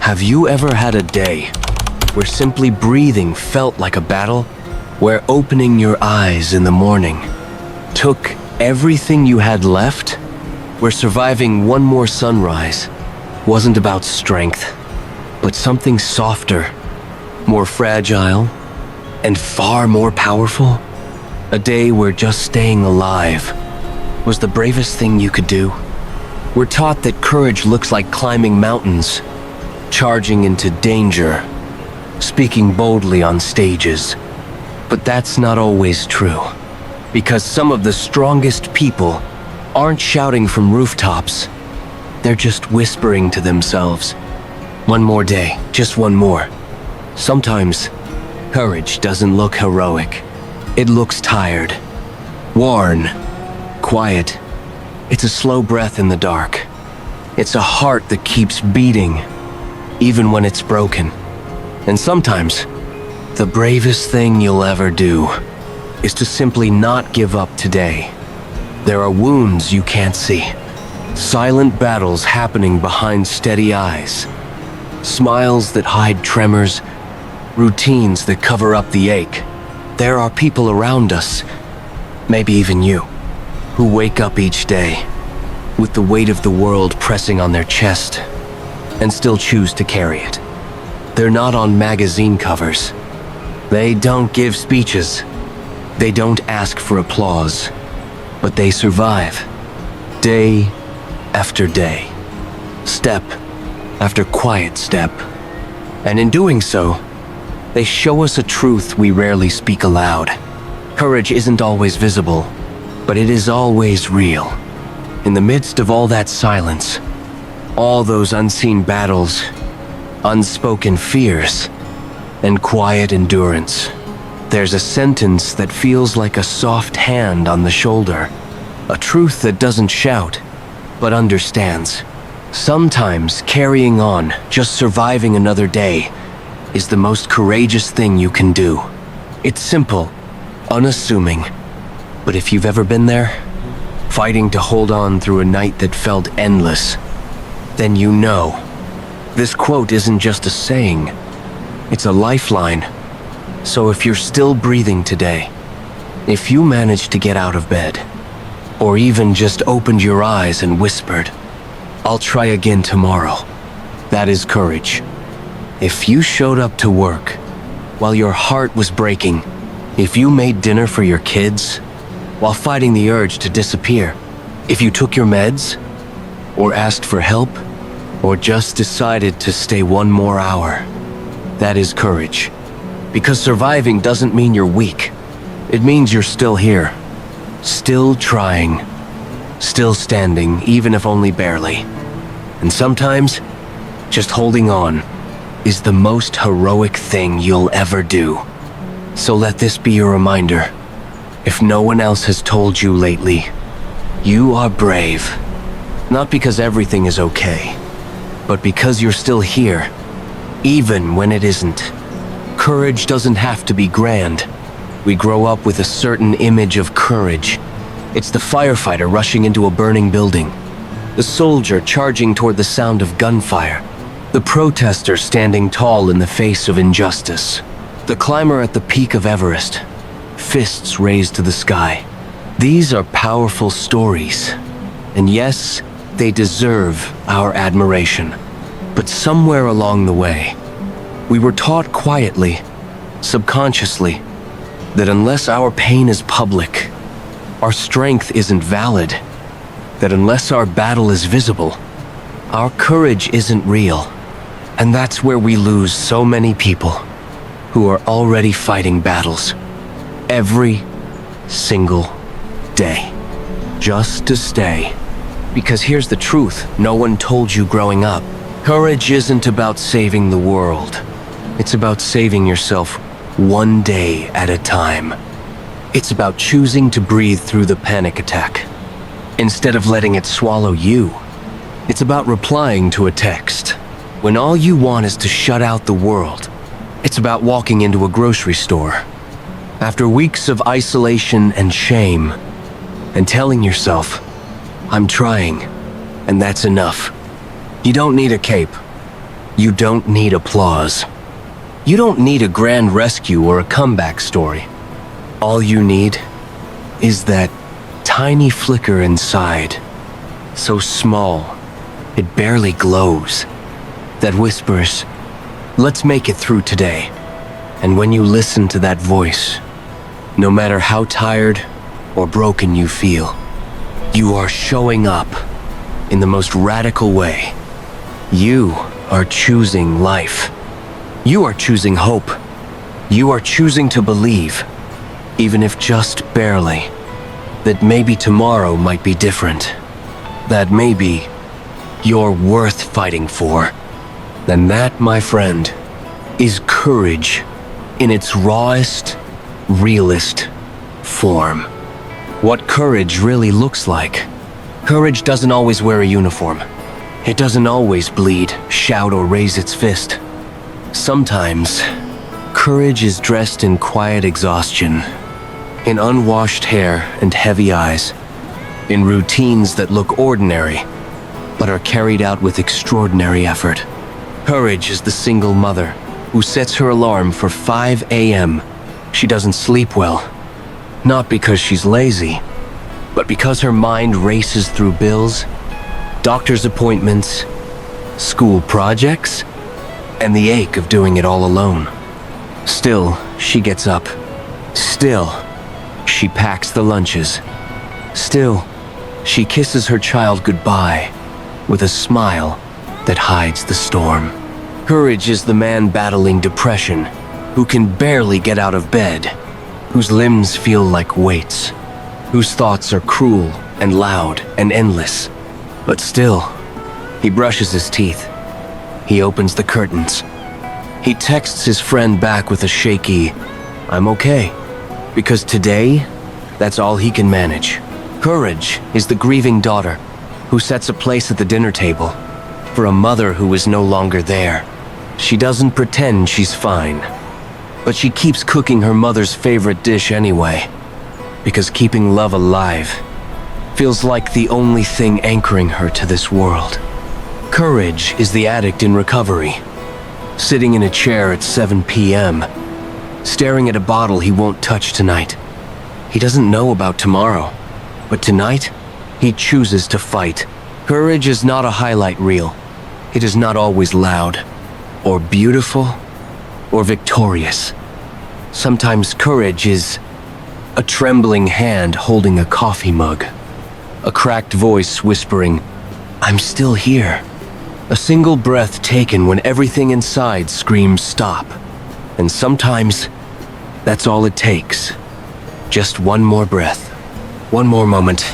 Have you ever had a day where simply breathing felt like a battle? Where opening your eyes in the morning took everything you had left? Where surviving one more sunrise wasn't about strength, but something softer, more fragile, and far more powerful? A day where just staying alive was the bravest thing you could do. We're taught that courage looks like climbing mountains, charging into danger, speaking boldly on stages. But that's not always true, because some of the strongest people aren't shouting from rooftops. They're just whispering to themselves. One more day, just one more. Sometimes, courage doesn't look heroic. It looks tired, worn, quiet. It's a slow breath in the dark. It's a heart that keeps beating, even when it's broken. And sometimes, the bravest thing you'll ever do is to simply not give up today. There are wounds you can't see, silent battles happening behind steady eyes, smiles that hide tremors, routines that cover up the ache. There are people around us, maybe even you, who wake up each day with the weight of the world pressing on their chest and still choose to carry it. They're not on magazine covers. They don't give speeches. They don't ask for applause, but they survive day after day, step after quiet step. And in doing so, they show us a truth we rarely speak aloud. Courage isn't always visible, but it is always real. In the midst of all that silence, all those unseen battles, unspoken fears, and quiet endurance, there's a sentence that feels like a soft hand on the shoulder, a truth that doesn't shout, but understands. Sometimes carrying on, just surviving another day, is the most courageous thing you can do. It's simple, unassuming, but if you've ever been there, fighting to hold on through a night that felt endless, then you know. This quote isn't just a saying, it's a lifeline. So if you're still breathing today, if you managed to get out of bed, or even just opened your eyes and whispered, "I'll try again tomorrow," that is courage. If you showed up to work while your heart was breaking, if you made dinner for your kids while fighting the urge to disappear, if you took your meds, or asked for help, or just decided to stay one more hour, that is courage. Because surviving doesn't mean you're weak. It means you're still here, still trying, still standing, even if only barely. And sometimes, just holding on is the most heroic thing you'll ever do. So let this be your reminder. If no one else has told you lately, you are brave. Not because everything is okay, but because you're still here, even when it isn't. Courage doesn't have to be grand. We grow up with a certain image of courage. It's the firefighter rushing into a burning building, the soldier charging toward the sound of gunfire, the protester standing tall in the face of injustice, the climber at the peak of Everest, fists raised to the sky. These are powerful stories, and yes, they deserve our admiration. But somewhere along the way, we were taught quietly, subconsciously, that unless our pain is public, our strength isn't valid, that unless our battle is visible, our courage isn't real. And that's where we lose so many people who are already fighting battles every single day, just to stay. Because here's the truth no one told you growing up. Courage isn't about saving the world. It's about saving yourself one day at a time. It's about choosing to breathe through the panic attack instead of letting it swallow you. It's about replying to a text when all you want is to shut out the world. It's about walking into a grocery store after weeks of isolation and shame and telling yourself, "I'm trying, and that's enough." You don't need a cape. You don't need applause. You don't need a grand rescue or a comeback story. All you need is that tiny flicker inside, so small, it barely glows, that whispers, "Let's make it through today." And when you listen to that voice, no matter how tired or broken you feel, you are showing up in the most radical way. You are choosing life. You are choosing hope. You are choosing to believe, even if just barely, that maybe tomorrow might be different. That maybe you're worth fighting for. And that, my friend, is courage in its rawest, realest form. What courage really looks like. Courage doesn't always wear a uniform. It doesn't always bleed, shout, or raise its fist. Sometimes, courage is dressed in quiet exhaustion, in unwashed hair and heavy eyes, in routines that look ordinary, but are carried out with extraordinary effort. Courage is the single mother who sets her alarm for 5 a.m. She doesn't sleep well, not because she's lazy, but because her mind races through bills, doctor's appointments, school projects, and the ache of doing it all alone. Still, she gets up. Still, she packs the lunches. Still, she kisses her child goodbye with a smile that hides the storm. Courage is the man battling depression, who can barely get out of bed, whose limbs feel like weights, whose thoughts are cruel and loud and endless. But still, he brushes his teeth. He opens the curtains. He texts his friend back with a shaky, "I'm okay," because today, that's all he can manage. Courage is the grieving daughter who sets a place at the dinner table for a mother who is no longer there. She doesn't pretend she's fine, but she keeps cooking her mother's favorite dish anyway, because keeping love alive feels like the only thing anchoring her to this world. Courage is the addict in recovery, sitting in a chair at 7 p.m., staring at a bottle he won't touch tonight. He doesn't know about tomorrow, but tonight, he chooses to fight. Courage is not a highlight reel. It is not always loud, or beautiful, or victorious. Sometimes courage is a trembling hand holding a coffee mug, a cracked voice whispering, "I'm still here." A single breath taken when everything inside screams stop. And sometimes, that's all it takes. Just one more breath, one more moment,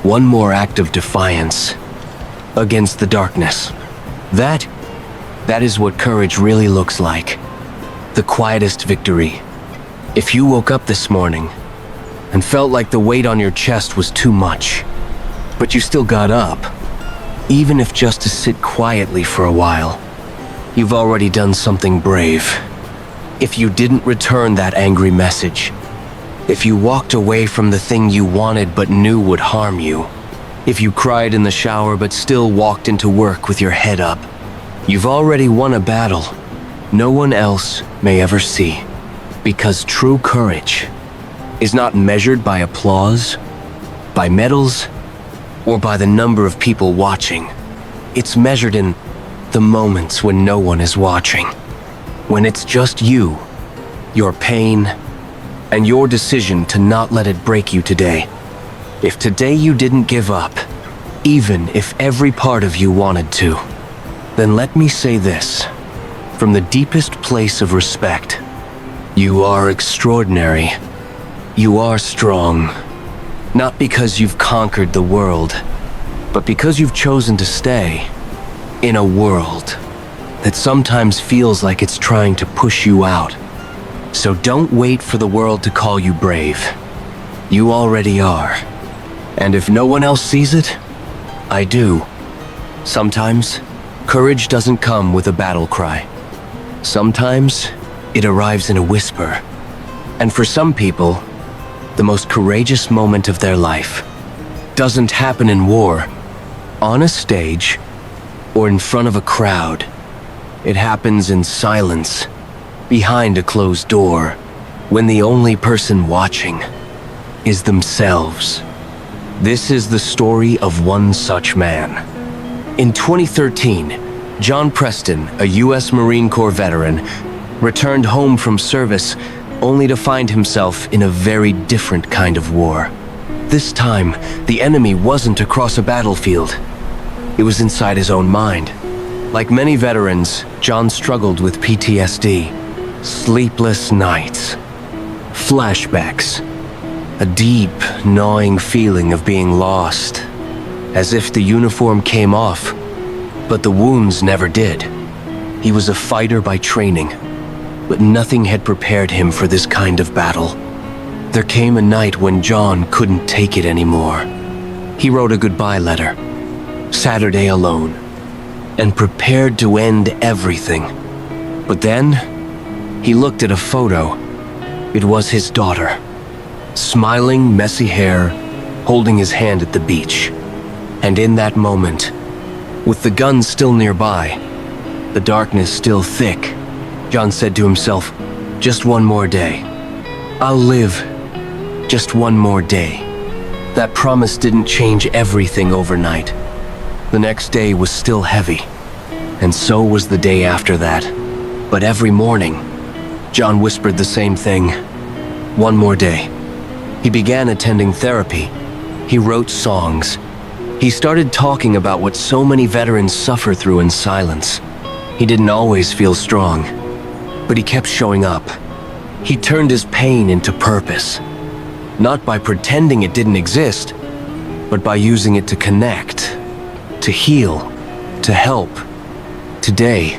one more act of defiance against the darkness. That is what courage really looks like. The quietest victory. If you woke up this morning and felt like the weight on your chest was too much, but you still got up, even if just to sit quietly for a while, you've already done something brave. If you didn't return that angry message, if you walked away from the thing you wanted but knew would harm you, if you cried in the shower but still walked into work with your head up, you've already won a battle no one else may ever see. Because true courage is not measured by applause, by medals, or by the number of people watching. It's measured in the moments when no one is watching. When it's just you, your pain, and your decision to not let it break you today. If today you didn't give up, even if every part of you wanted to, then let me say this, from the deepest place of respect, you are extraordinary. You are strong. Not because you've conquered the world, but because you've chosen to stay in a world that sometimes feels like it's trying to push you out. So don't wait for the world to call you brave. You already are. And if no one else sees it, I do. Sometimes, courage doesn't come with a battle cry. Sometimes, it arrives in a whisper. And for some people, the most courageous moment of their life doesn't happen in war, on a stage, or in front of a crowd. It happens in silence, behind a closed door, when the only person watching is themselves. This is the story of one such man. In 2013, John Preston, a U.S. Marine Corps veteran, returned home from service only to find himself in a very different kind of war. This time, the enemy wasn't across a battlefield. It was inside his own mind. Like many veterans, John struggled with PTSD, sleepless nights, flashbacks, a deep, gnawing feeling of being lost, as if the uniform came off, but the wounds never did. He was a fighter by training, but nothing had prepared him for this kind of battle. There came a night when John couldn't take it anymore. He wrote a goodbye letter, Saturday alone, and prepared to end everything. But then, he looked at a photo. It was his daughter, smiling, messy hair, holding his hand at the beach. And in that moment, with the gun still nearby, the darkness still thick, John said to himself, "Just one more day. I'll live. Just one more day." That promise didn't change everything overnight. The next day was still heavy, and so was the day after that. But every morning, John whispered the same thing. One more day. He began attending therapy. He wrote songs. He started talking about what so many veterans suffer through in silence. He didn't always feel strong, but he kept showing up. He turned his pain into purpose, not by pretending it didn't exist, but by using it to connect, to heal, to help. Today,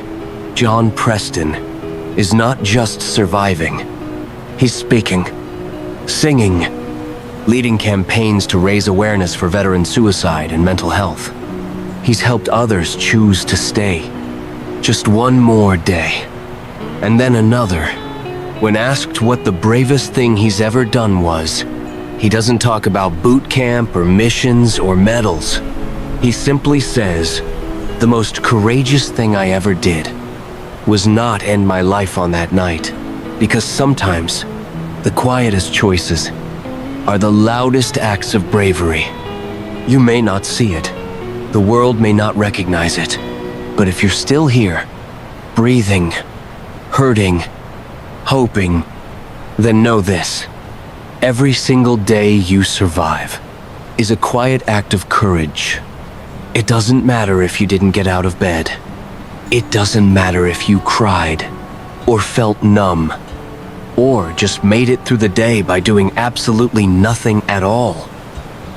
John Preston is not just surviving. He's speaking, singing, leading campaigns to raise awareness for veteran suicide and mental health. He's helped others choose to stay. Just one more day. And then another. When asked what the bravest thing he's ever done was, he doesn't talk about boot camp or missions or medals. He simply says, "The most courageous thing I ever did was not end my life on that night, because sometimes the quietest choices are the loudest acts of bravery." You may not see it. The world may not recognize it. But if you're still here, breathing, hurting, hoping, then know this. Every single day you survive is a quiet act of courage. It doesn't matter if you didn't get out of bed. It doesn't matter if you cried, or felt numb, or just made it through the day by doing absolutely nothing at all.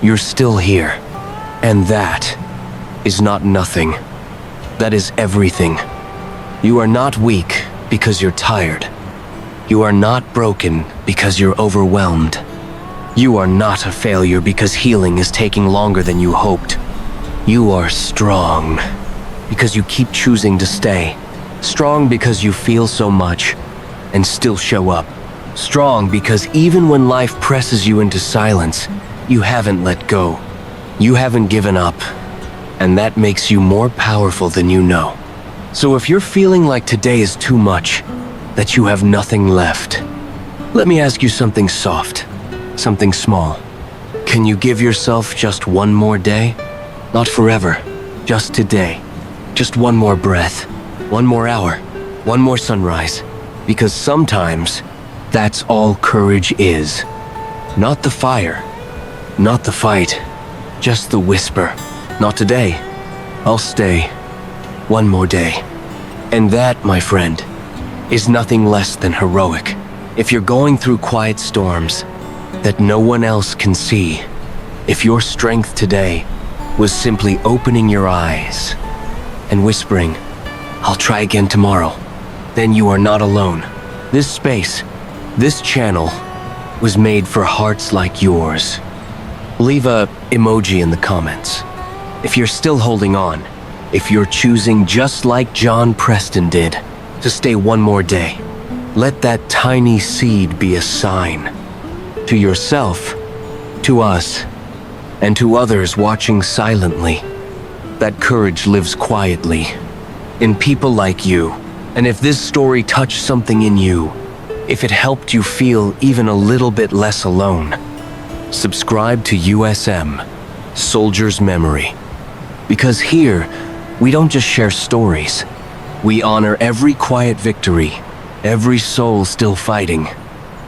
You're still here. And that is not nothing. That is everything. You are not weak because you're tired. You are not broken because you're overwhelmed. You are not a failure because healing is taking longer than you hoped. You are strong because you keep choosing to stay. Strong because you feel so much and still show up. Strong because even when life presses you into silence, you haven't let go. You haven't given up. And that makes you more powerful than you know. So if you're feeling like today is too much, that you have nothing left, let me ask you something soft, something small. Can you give yourself just one more day? Not forever, just today. Just one more breath, one more hour, one more sunrise. Because sometimes, that's all courage is. Not the fire, not the fight, just the whisper. Not today. I'll stay. One more day. And that, my friend, is nothing less than heroic. If you're going through quiet storms that no one else can see, if your strength today was simply opening your eyes and whispering, "I'll try again tomorrow," then you are not alone. This space, this channel, was made for hearts like yours. Leave a emoji in the comments. If you're still holding on, if you're choosing just like John Preston did, to stay one more day, let that tiny seed be a sign. To yourself, to us, and to others watching silently, that courage lives quietly in people like you. And if this story touched something in you, if it helped you feel even a little bit less alone, subscribe to USM, Soldier's Memory. Because here, we don't just share stories. We honor every quiet victory, every soul still fighting,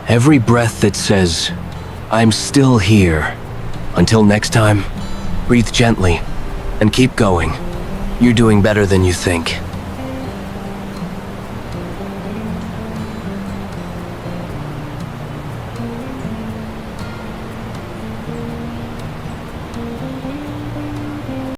every breath that says, I'm still here. Until next time, breathe gently and keep going. You're doing better than you think.